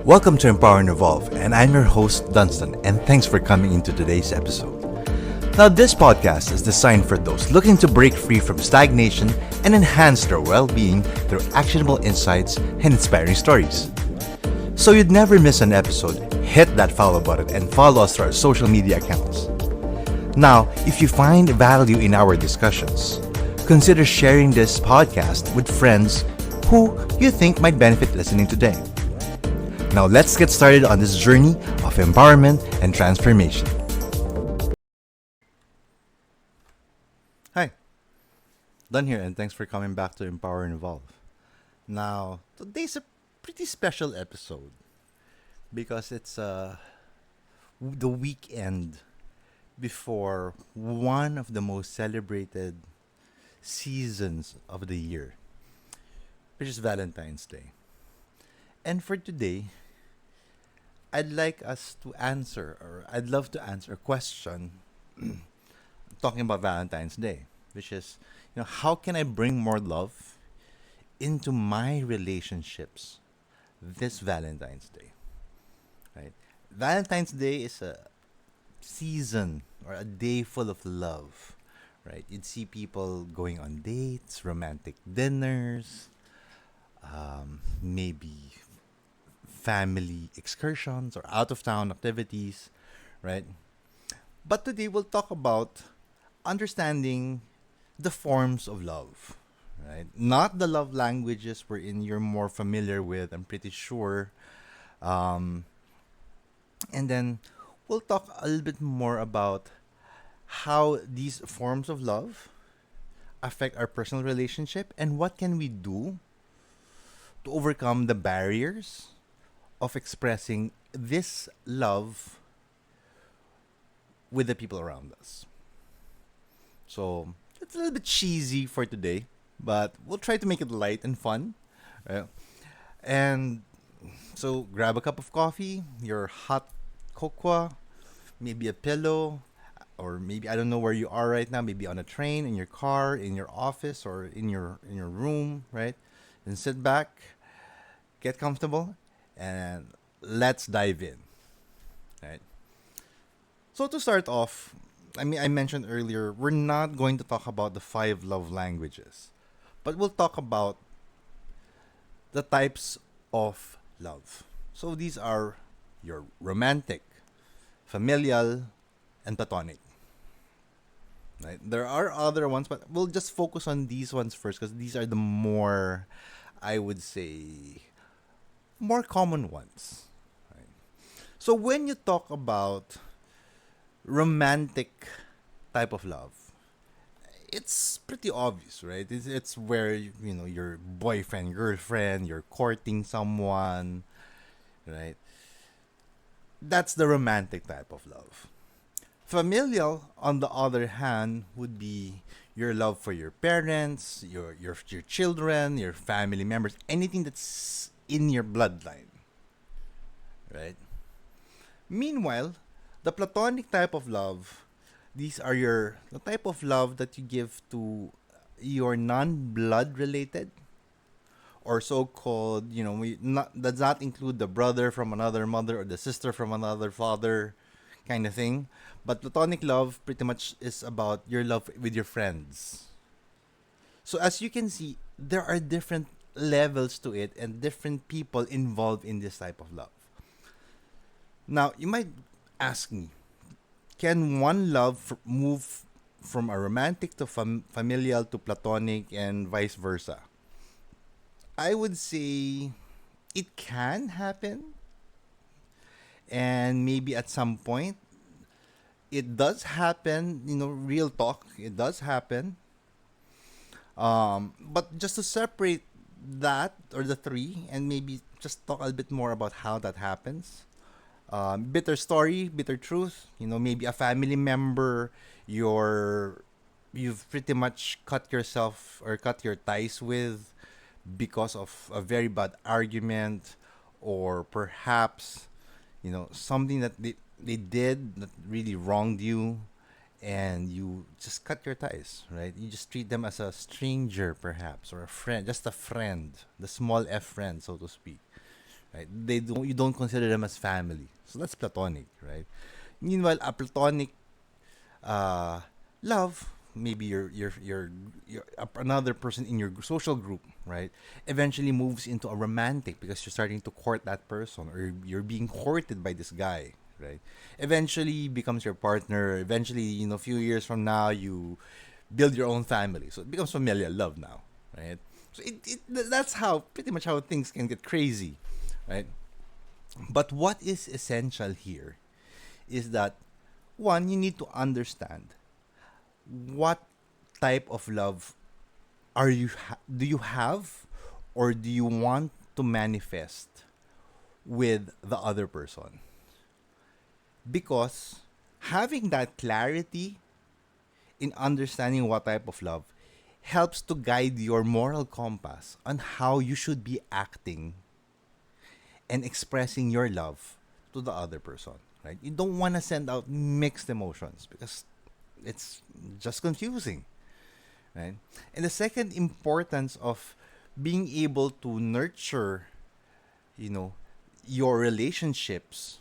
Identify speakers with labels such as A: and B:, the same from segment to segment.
A: Welcome to Empower and Evolve, and I'm your host, Dunstan, and thanks for coming into today's episode. Now, this podcast is designed for those looking to break free from stagnation and enhance their well-being through actionable insights and inspiring stories. So you'd never miss an episode, hit that follow button and follow us through our social media accounts. Now, if you find value in our discussions, consider sharing this podcast with friends who you think might benefit listening today. Now let's get started on this journey of empowerment and transformation. Hi, Done here, and thanks for coming back to Empower and Evolve. Now, today's a pretty special episode because it's the weekend before one of the most celebrated seasons of the year, which is Valentine's Day. And for today, I'd like us to answer, or I'd love to answer a question talking about Valentine's Day, which is, how can I bring more love into my relationships this Valentine's Day? Right? Valentine's Day is a season or a day full of love, right? You'd see people going on dates, romantic dinners, maybe family excursions or out of town activities, right? But today we'll talk about understanding the forms of love, right? Not the love languages wherein you're more familiar with, I'm pretty sure. And then we'll talk a little bit more about how these forms of love affect our personal relationship and what can we do to overcome the barriers of expressing this love with the people around us. So it's a little bit cheesy for today, but we'll try to make it light and fun. Right? And so grab a cup of coffee, your hot cocoa, maybe a pillow, or maybe I don't know where you are right now, maybe on a train, in your car, in your office, or in your room, right? And sit back, get comfortable, and let's dive in. Right. So to start off, I mentioned earlier, we're not going to talk about the 5 love languages, but we'll talk about the types of love. So these are your romantic, familial, and platonic. Right? There are other ones, but we'll just focus on these ones first because these are the more, I would say, more common ones. Right? So when you talk about romantic type of love, it's pretty obvious, right? It's where your boyfriend, girlfriend, you're courting someone, right? That's the romantic type of love. Familial, on the other hand, would be your love for your parents, your children, your family members, anything that's in your bloodline, right? Meanwhile, the platonic type of love, these are the type of love that you give to your non-blood related or so-called, does not include the brother from another mother or the sister from another father kind of thing. But platonic love pretty much is about your love with your friends. So as you can see, there are different levels to it and different people involved in this type of love. Now, you might ask me, can one love move from a romantic to familial to platonic and vice versa? I would say it can happen, and maybe at some point it does happen, real talk, it does happen. But just to separate that or the three and maybe just talk a little bit more about how that happens. Bitter story, bitter truth. Maybe a family member you've pretty much cut yourself or cut your ties with because of a very bad argument, or perhaps something that they did that really wronged you, and you just cut your ties, right? You just treat them as a stranger, perhaps, or a friend, just a friend, the small f friend, so to speak, right? You don't consider them as family. So that's platonic, right? Meanwhile, a platonic uh, love, maybe another person in your social group, right? Eventually moves into a romantic because you're starting to court that person, or you're being courted by this guy, right? Eventually becomes your partner. Eventually, a few years from now, you build your own family. So it becomes familial love now, right? So that's how pretty much how things can get crazy, right? But what is essential here is that one, you need to understand what type of love do you have, or do you want to manifest with the other person? Because having that clarity in understanding what type of love helps to guide your moral compass on how you should be acting and expressing your love to the other person, right? You don't want to send out mixed emotions because it's just confusing, right? And the second importance of being able to nurture, you know, your relationships,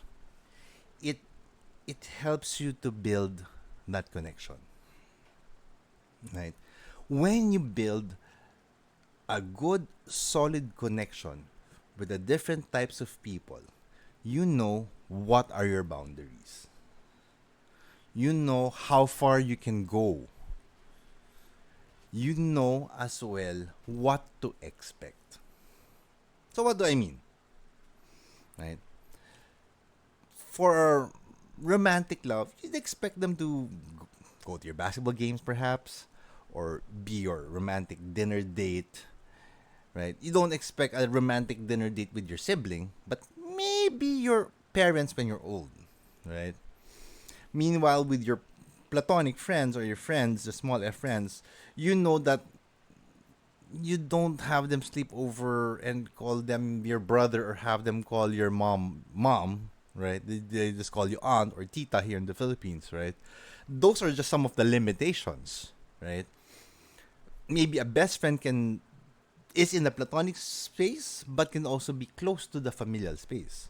A: it it helps you to build that connection, right? When you build a good solid connection with the different types of people, you know what are your boundaries. You know how far you can go. You know as well what to expect. So what do I mean? Right? For romantic love, you'd expect them to go to your basketball games perhaps, or be your romantic dinner date, right? You don't expect a romantic dinner date with your sibling, but maybe your parents when you're old, right? Meanwhile, with your platonic friends, or your friends, the small f friends, you know that you don't have them sleep over and call them your brother, or have them call your mom, right? They just call you aunt or tita here in the Philippines, right? Those are just some of the limitations, right? Maybe a best friend can is in the platonic space, but can also be close to the familial space,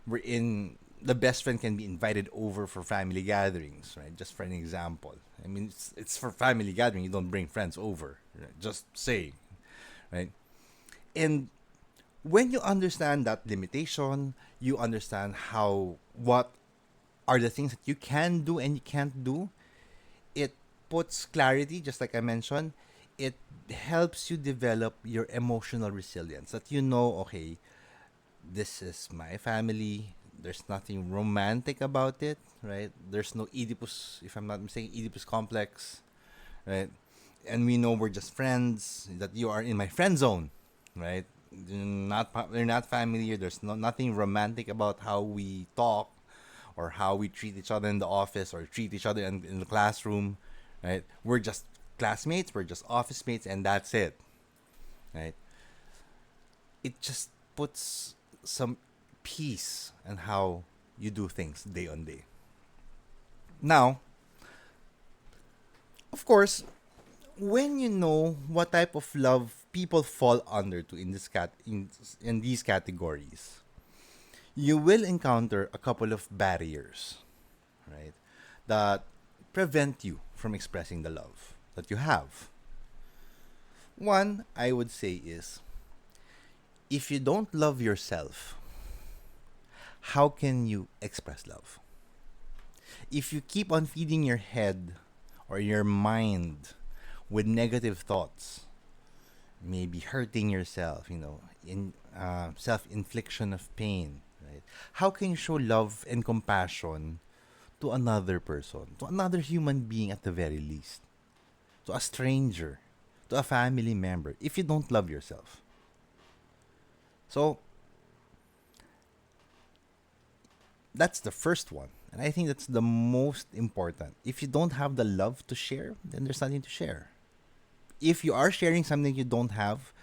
A: wherein the best friend can be invited over for family gatherings, right? Just for an example. I mean, it's for family gathering. You don't bring friends over. Right? Just say, right? And when you understand that limitation, you understand what are the things that you can do and you can't do. It puts clarity, just like I mentioned. It helps you develop your emotional resilience. That you know, okay, this is my family. There's nothing romantic about it, right? There's no Oedipus, if I'm not mistaken, Oedipus complex, right? And we know we're just friends. That you are in my friend zone, right? We're not family. There's nothing romantic about how we talk, or how we treat each other in the office, or treat each other in the classroom, right? We're just classmates. We're just office mates, and that's it, right? It just puts some peace in how you do things day on day. Now, of course, when you know what type of love people fall under to in these categories, you will encounter a couple of barriers, right? That prevent you from expressing the love that you have. One, I would say, is if you don't love yourself, how can you express love? If you keep on feeding your head or your mind with negative thoughts, maybe hurting yourself, in self-infliction of pain, right? How can you show love and compassion to another person, to another human being at the very least, to a stranger, to a family member, if you don't love yourself? So that's the first one. And I think that's the most important. If you don't have the love to share, then there's nothing to share. If you are sharing something you don't have,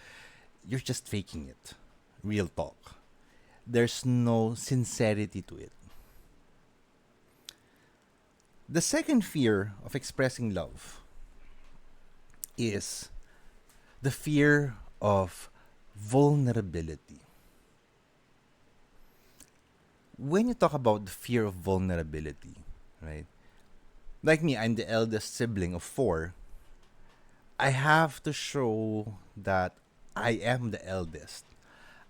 A: you're just faking it. Real talk. There's no sincerity to it. The second fear of expressing love is the fear of vulnerability. When you talk about the fear of vulnerability, right? Like me, I'm the eldest sibling of four. I have to show that I am the eldest.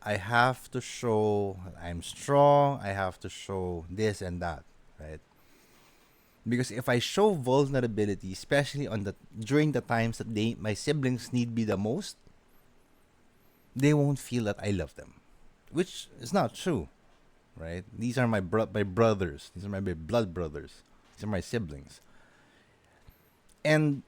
A: I have to show I'm strong. I have to show this and that, right? Because if I show vulnerability, especially on the during the times that my siblings need me the most, they won't feel that I love them, which is not true, right? These are my brothers. These are my blood brothers. These are my siblings. And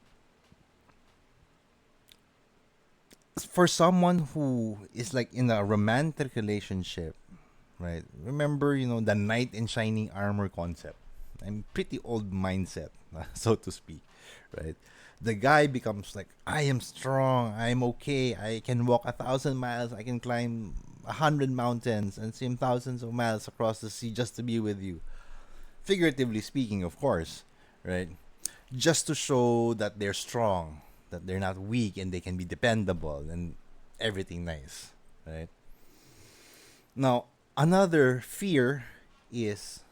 A: for someone who is like in a romantic relationship, right? Remember, the knight in shining armor concept. I'm pretty old mindset, so to speak, right? The guy becomes like, I am strong, I'm okay, I can walk 1,000 miles, I can climb 100 mountains and swim thousands of miles across the sea just to be with you. Figuratively speaking, of course, right? Just to show that they're strong, that they're not weak and they can be dependable and everything nice, right? Now, another fear is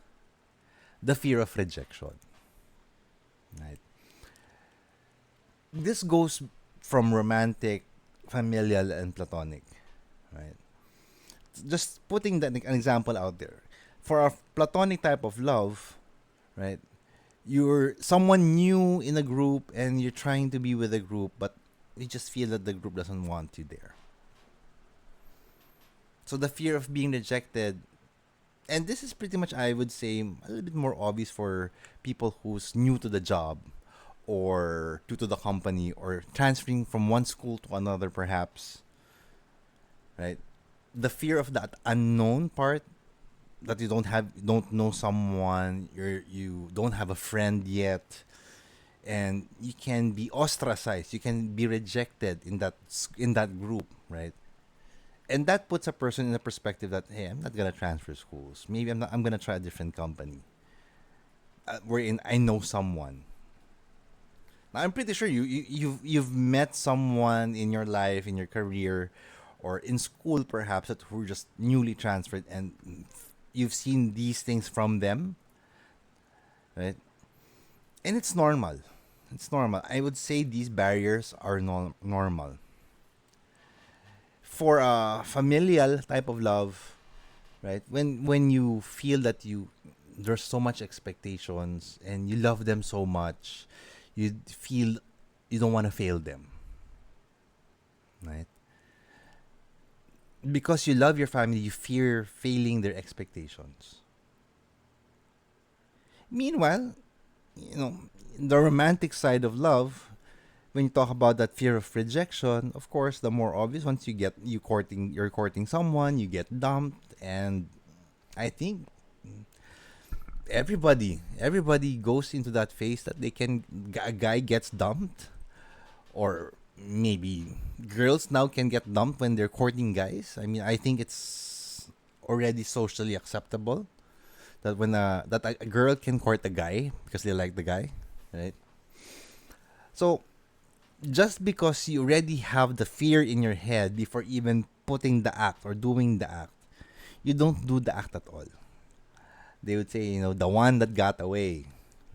A: the fear of rejection, right? This goes from romantic, familial, and platonic, right? Just putting an example out there. For a platonic type of love, right? You're someone new in a group and you're trying to be with a group, but you just feel that the group doesn't want you there. So the fear of being rejected, and this is pretty much, I would say, a little bit more obvious for people who's new to the job or due to the company or transferring from one school to another, perhaps, right? The fear of that unknown part, that don't know someone, you don't have a friend yet, and you can be ostracized, you can be rejected in that group, right? And that puts a person in a perspective that, hey, I'm not gonna transfer schools. Maybe I'm gonna try a different company. Wherein I know someone. Now, I'm pretty sure you've met someone in your life, in your career, or in school perhaps, that who are just newly transferred, and you've seen these things from them, right? And it's normal. It's normal. I would say these barriers are normal. For a familial type of love, right? When you feel that there's so much expectations and you love them so much, you feel you don't want to fail them, right? Because you love your family, you fear failing their expectations. Meanwhile, you know, the romantic side of love, when you talk about that fear of rejection, of course, the more obvious, once you're courting someone, you get dumped, and I think everybody goes into that phase that a guy gets dumped, or maybe girls now can get dumped when they're courting guys. I mean, I think it's already socially acceptable that that a girl can court a guy because they like the guy, right? So just because you already have the fear in your head before even putting the act or doing the act, you don't do the act at all. They would say, the one that got away,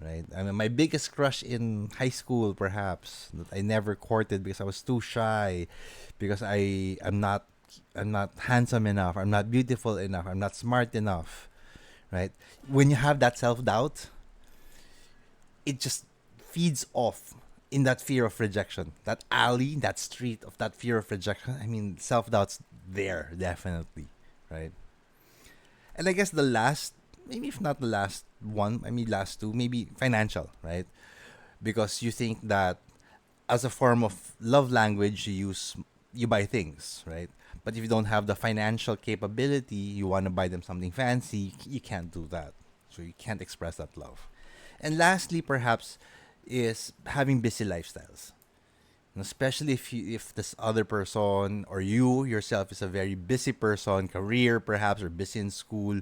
A: right? I mean, my biggest crush in high school, perhaps, that I never courted because I was too shy, because I'm not handsome enough, I'm not beautiful enough, I'm not smart enough, right? When you have that self doubt, it just feeds off in that fear of rejection. That alley, that street of that fear of rejection. I mean, self doubt's there, definitely, right? And I guess the last, maybe if not the last one, I mean, last two, maybe financial, right? Because you think that as a form of love language, you buy things, right? But if you don't have the financial capability, you want to buy them something fancy, you can't do that. So you can't express that love. And lastly, perhaps, is having busy lifestyles. Especially if this other person or you yourself is a very busy person, career perhaps, or busy in school,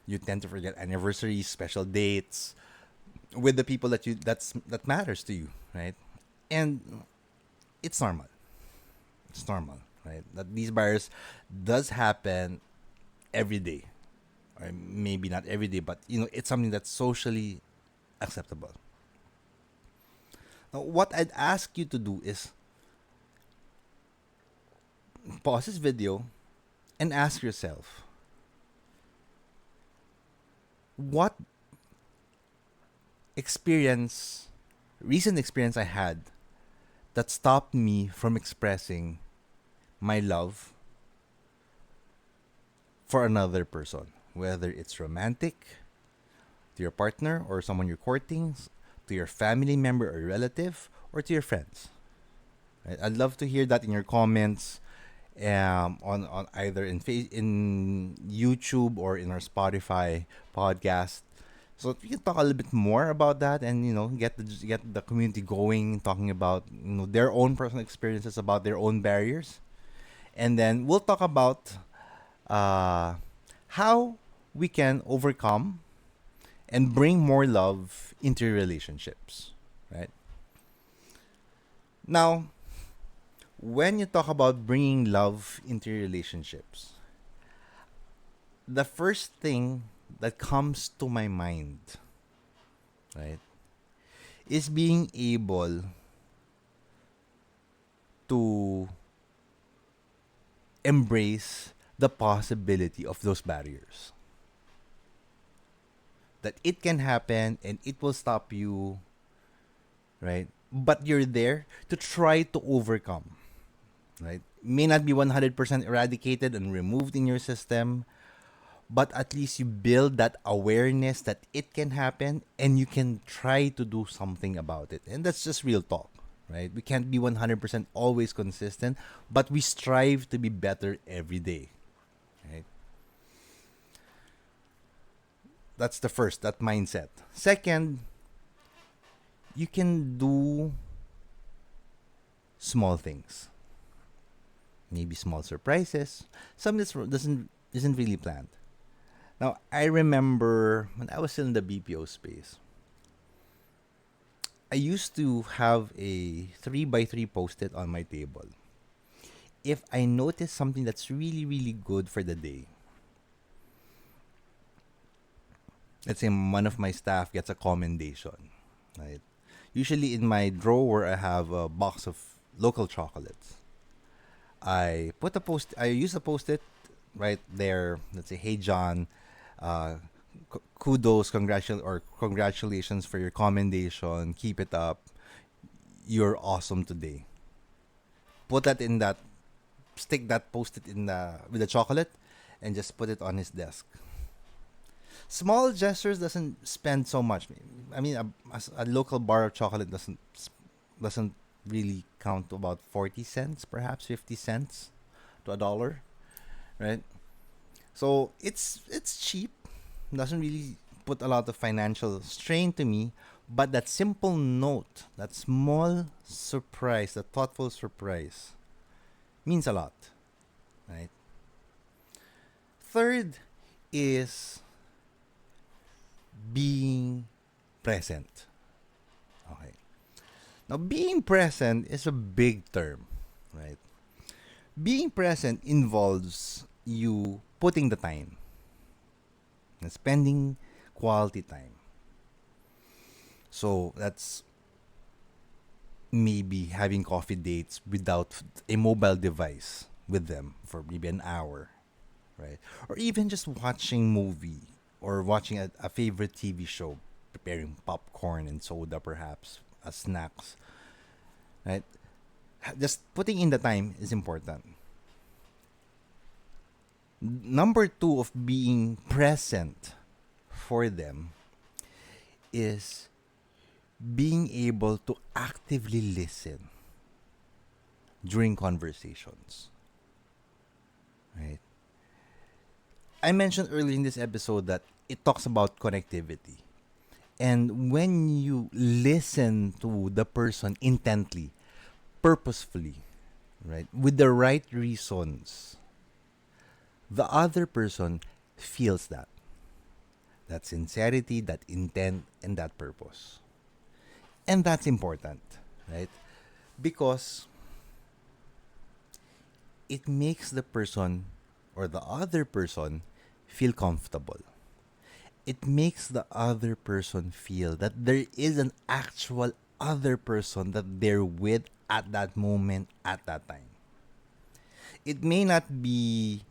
A: you tend to forget anniversaries, special dates with the people that matters to you, right? And it's normal. It's normal, right? That these barriers does happen every day, or maybe not every day, but it's something that's socially acceptable. Now, what I'd ask you to do is pause this video and ask yourself, what experience, recent experience I had that stopped me from expressing my love for another person, whether it's romantic, to your partner or someone you're courting, to your family member or relative, or to your friends. Right? I'd love to hear that in your comments, on either in YouTube or in our Spotify podcast. So we can talk a little bit more about that, and get the community going, talking about their own personal experiences, about their own barriers, and then we'll talk about uh, how we can overcome and bring more love into your relationships, right? Now, when you talk about bringing love into your relationships, the first thing that comes to my mind, right, is being able to embrace the possibility of those barriers. That it can happen and it will stop you, right? But you're there to try to overcome, right? May not be 100% eradicated and removed in your system, but at least you build that awareness that it can happen and you can try to do something about it. And that's just real talk, right? We can't be 100% always consistent, but we strive to be better every day, right? That's the first, that mindset. Second, you can do small things. Maybe small surprises. Some that doesn't isn't really planned. Now, I remember when I was still in the BPO space, I used to have a 3 by 3 post-it on my table. If I notice something that's really, really good for the day, let's say one of my staff gets a commendation, right? Usually in my drawer, I have a box of local chocolates. I use a post-it right there. Let's say, hey John, uh, kudos, congratulations for your commendation. Keep it up. You're awesome today. Put that in that, stick that post-it in the with the chocolate, and just put it on his desk. Small gestures doesn't spend so much. I mean, a local bar of chocolate doesn't really count to about 40 cents, perhaps 50 cents to a dollar, right? So it's cheap, doesn't really put a lot of financial strain to me, but that simple note, that small surprise, that thoughtful surprise means a lot, right? Third is being present. Okay. Now, being present is a big term, right? Being present involves you putting the time and spending quality time. So that's maybe having coffee dates without a mobile device with them for maybe an hour, right? Or even just watching movie or watching a favorite TV show, preparing popcorn and soda perhaps as snacks, right? Just putting in the time is important. Number two of being present for them is being able to actively listen during conversations, right? I mentioned earlier in this episode that it talks about connectivity. And when you listen to the person intently, purposefully, right, with the right reasons, the other person feels that sincerity, that intent, and that purpose. And that's important, right? Because it makes the person or the other person feel comfortable. it makes the other person feel that there is an actual other person that they're with at that moment, at that time. It may not be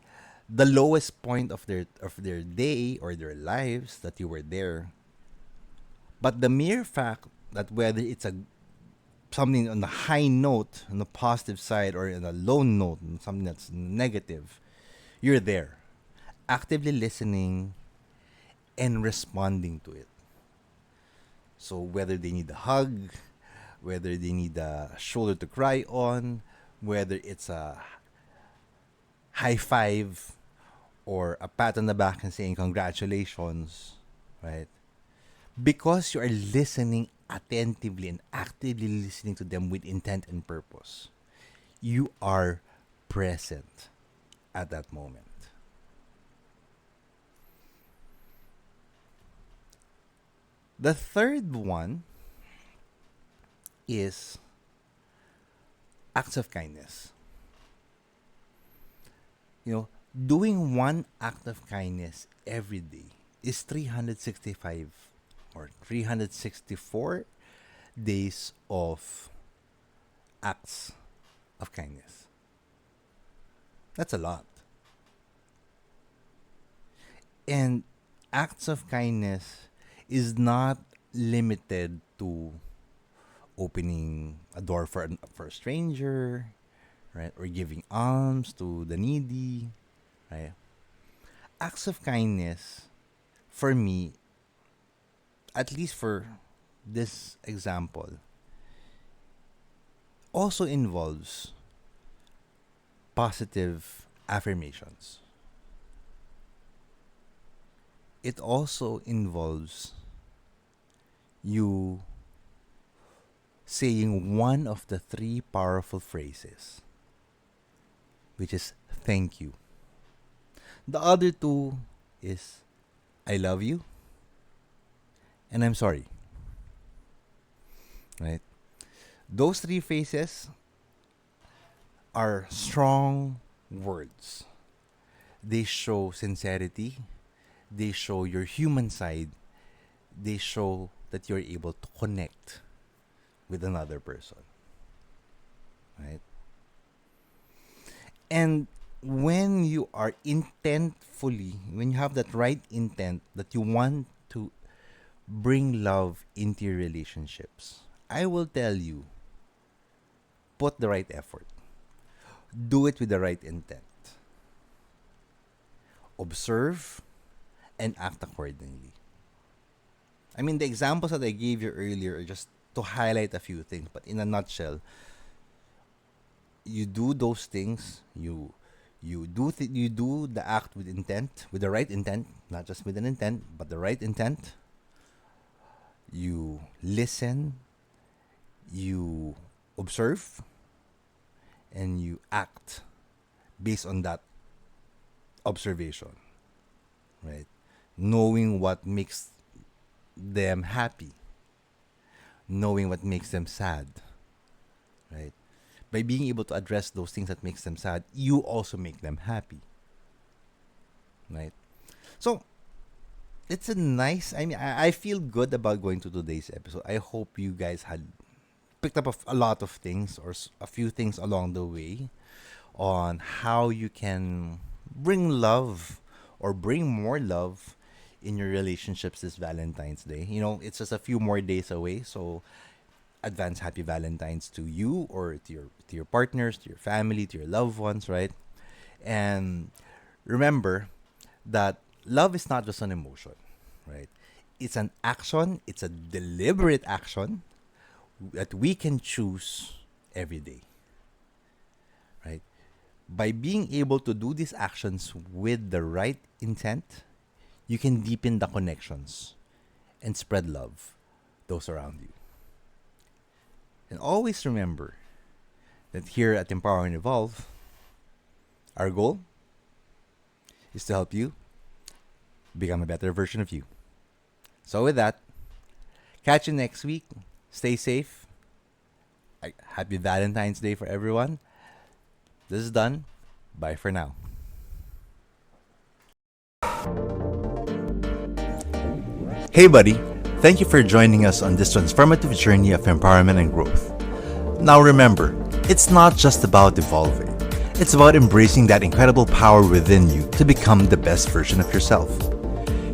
A: the lowest point of their day or their lives that you were there, but the mere fact that whether it's a something on the high note, on the positive side, or on a low note, something that's negative, you're there, actively listening and responding to it. So whether they need a hug, whether they need a shoulder to cry on, whether it's a high five or a pat on the back and saying congratulations, right? Because you are listening attentively and actively listening to them with intent and purpose, you are present at that moment. The third one is acts of kindness. You know, doing one act of kindness every day is 365 or 364 days of acts of kindness. That's a lot. And acts of kindness is not limited to opening a door for a stranger, right? Or giving alms to the needy, right? Acts of kindness, for me, at least for this example, also involves positive affirmations. It also involves you saying one of the three powerful phrases, which is thank you. The other two is I love you and I'm sorry, right? Those three phrases are strong words. They show sincerity, they show your human side, they show that you're able to connect with another person, right? And when you are intentfully, when you have that right intent that you want to bring love into your relationships, I will tell you, put the right effort. Do it with the right intent. Observe and act accordingly. I mean, the examples that I gave you earlier are just to highlight a few things, but in a nutshell, you do those things. You do the act with intent, with the right intent, not just with an intent, but the right intent. You listen, you observe, and you act based on that observation, right? Knowing what makes them happy, knowing what makes them sad, right? By being able to address those things that makes them sad, you also make them happy, right? So it's a nice. I mean, I feel good about going to today's episode. I hope you guys had picked up a lot of things or a few things along the way on how you can bring love or bring more love in your relationships this Valentine's Day. You know, it's just a few more days away, so advance happy Valentine's to you or to your partners, to your family, to your loved ones, right? And remember that love is not just an emotion, right? It's an action, it's a deliberate action that we can choose every day, right? By being able to do these actions with the right intent, you can deepen the connections and spread love those around you. And always remember that here at Empower and Evolve, our goal is to help you become a better version of you. So with that, catch you next week. Stay safe. Happy Valentine's Day for everyone. This is done. Bye for now. Hey, buddy, thank you for joining us on this transformative journey of empowerment and growth. Now, remember, it's not just about evolving, it's about embracing that incredible power within you to become the best version of yourself.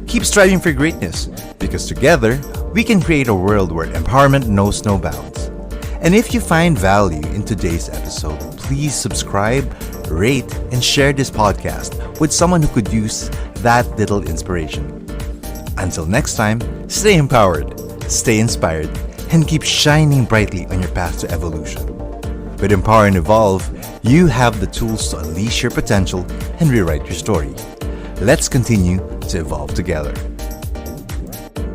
A: Keep striving for greatness, because together, we can create a world where empowerment knows no bounds. And if you find value in today's episode, please subscribe, rate, and share this podcast with someone who could use that little inspiration. Until next time, stay empowered, stay inspired, and keep shining brightly on your path to evolution. With Empower and Evolve, you have the tools to unleash your potential and rewrite your story. Let's continue to evolve together.